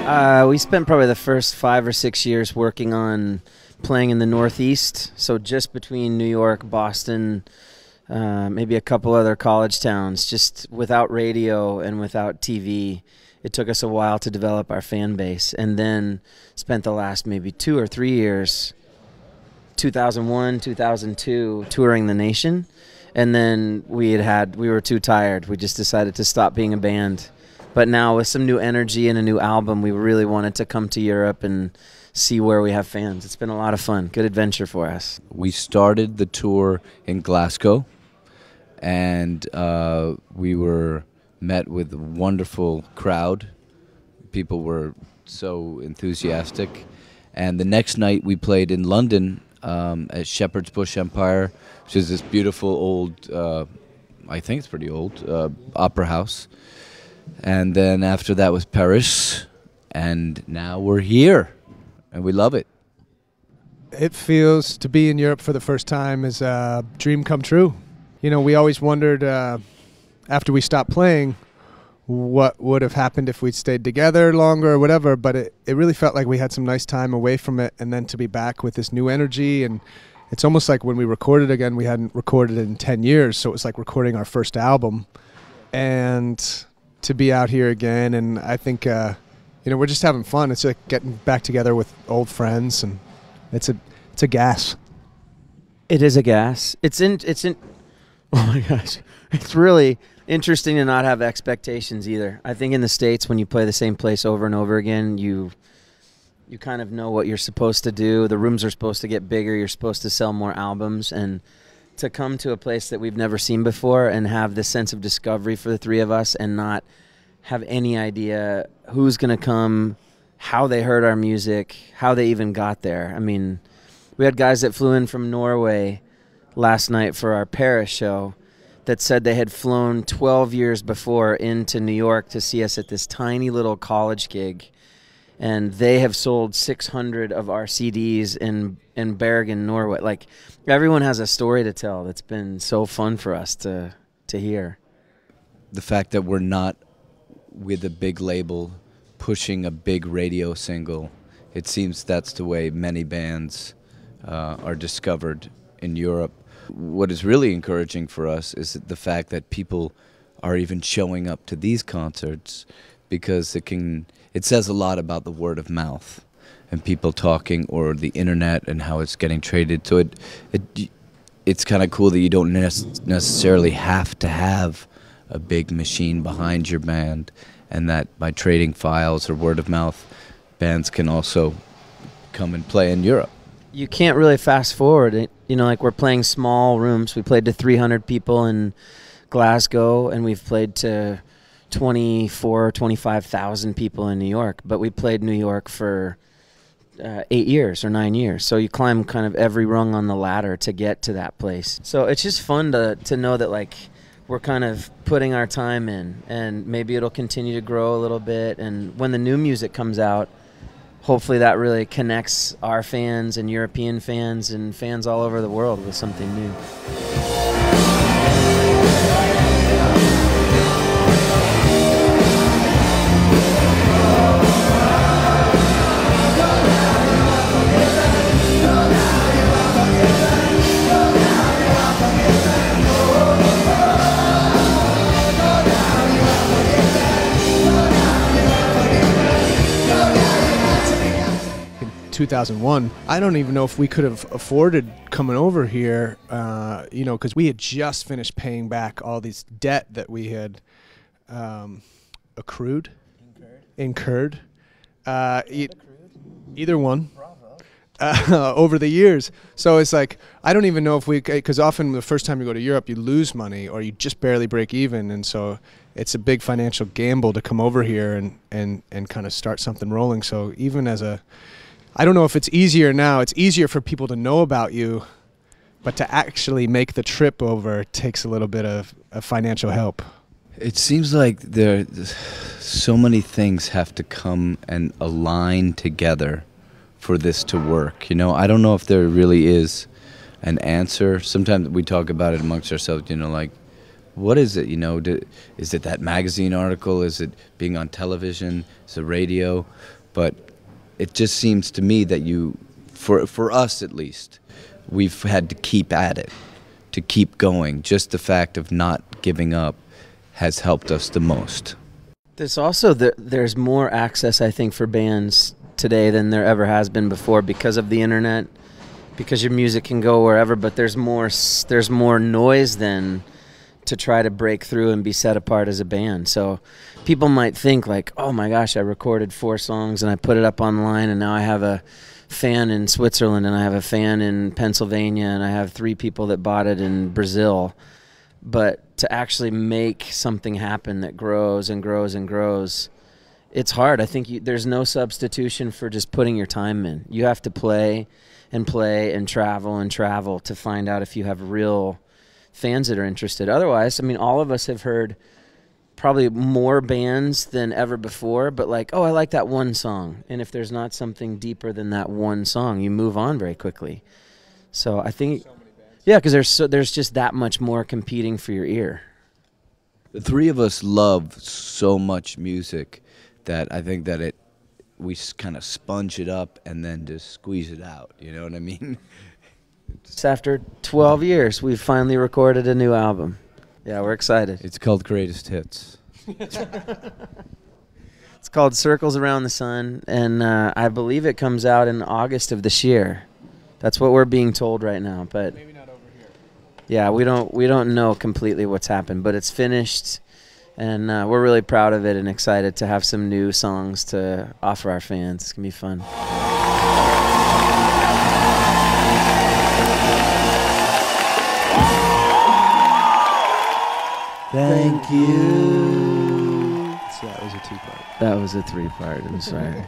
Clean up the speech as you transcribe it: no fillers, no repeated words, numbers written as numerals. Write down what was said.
We spent probably the first 5 or 6 years working on playing in the Northeast, so just between New York, Boston, maybe a couple other college towns, just without radio and without TV. It took us a while to develop our fan base, and then spent the last maybe 2 or 3 years, 2001, 2002, touring the nation. And then we were too tired. We just decided to stop being a band. But now with some new energy and a new album, we really wanted to come to Europe and see where we have fans. It's been a lot of fun. Good adventure for us. We started the tour in Glasgow, and we were met with a wonderful crowd. People were so enthusiastic. And the next night we played in London at Shepherd's Bush Empire, which is this beautiful old, I think it's pretty old, opera house. And then after that was Paris, and now we're here, and we love it. It feels to be in Europe for the first time is a dream come true. You know, we always wondered after we stopped playing what would have happened if we'd stayed together longer or whatever, but it really felt like we had some nice time away from it, and then to be back with this new energy. And it's almost like when we recorded again, we hadn't recorded in 10 years, so it was like recording our first album. And to be out here again, and I think you know, we're just having fun. It's like getting back together with old friends, and it's a gas. It is a gas. It's in. Oh my gosh, it's really interesting to not have expectations either. I think in the States, when you play the same place over and over again, you kind of know what you're supposed to do. The rooms are supposed to get bigger. You're supposed to sell more albums, and to come to a place that we've never seen before and have this sense of discovery for the three of us and not have any idea who's going to come, how they heard our music, how they even got there. I mean, we had guys that flew in from Norway last night for our Paris show that said they had flown 12 years before into New York to see us at this tiny little college gig. And they have sold 600 of our CDs in Bergen, Norway. Like, everyone has a story to tell that's been so fun for us to hear. The fact that we're not with a big label pushing a big radio single, it seems that's the way many bands are discovered in Europe. What is really encouraging for us is the fact that people are even showing up to these concerts, because it says a lot about the word of mouth and people talking, or the internet and how it's getting traded. So it's kind of cool that you don't necessarily have to have a big machine behind your band, and that by trading files or word of mouth, bands can also come and play in Europe. You can't really fast forward. You know, like, we're playing small rooms. We played to 300 people in Glasgow, and we've played to 24, 25,000 people in New York. But we played New York for 8 years or 9 years. So you climb kind of every rung on the ladder to get to that place. So it's just fun to know that, like, we're kind of putting our time in, and maybe it'll continue to grow a little bit. And when the new music comes out, hopefully that really connects our fans and European fans and fans all over the world with something new. 2001. I don't even know if we could have afforded coming over here, you know, because we had just finished paying back all these debt that we had incurred. Either one. Over the years. So it's like, I don't even know if we, because often the first time you go to Europe, you lose money or you just barely break even. And so it's a big financial gamble to come over here and kind of start something rolling. So even as a, I don't know if it's easier now. It's easier for people to know about you, but to actually make the trip over takes a little bit of financial help. It seems like so many things have to come and align together for this to work. You know, I don't know if there really is an answer. Sometimes we talk about it amongst ourselves, you know, like what is it? You know, is it that magazine article? Is it being on television? Is it radio? But it just seems to me that for us at least, we've had to keep at it, to keep going. Just the fact of not giving up has helped us the most. There's also there's more access, I think, for bands today than there ever has been before because of the internet, because your music can go wherever. But there's more noise than to try to break through and be set apart as a band. So people might think like, oh my gosh, I recorded 4 songs and I put it up online, and now I have a fan in Switzerland and I have a fan in Pennsylvania and I have 3 people that bought it in Brazil. But to actually make something happen that grows and grows and grows, it's hard. I think there's no substitution for just putting your time in. You have to play and travel to find out if you have real fans that are interested. Otherwise, I mean, all of us have heard probably more bands than ever before, but like, oh, I like that one song. And if there's not something deeper than that one song, you move on very quickly. So I think, yeah, because there's just that much more competing for your ear. The 3 of us love so much music that I think that we kind of sponge it up and then just squeeze it out. You know what I mean? After 12 years, we've finally recorded a new album. Yeah, we're excited. It's called Greatest Hits. It's called Circles Around the Sun, and I believe it comes out in August of this year. That's what we're being told right now, but Maybe not over here. yeah, we don't know completely what's happened, but it's finished, and we're really proud of it and excited to have some new songs to offer our fans. It's gonna be fun. Thank you. So that was a 2-part. That was a 3-part. I'm sorry.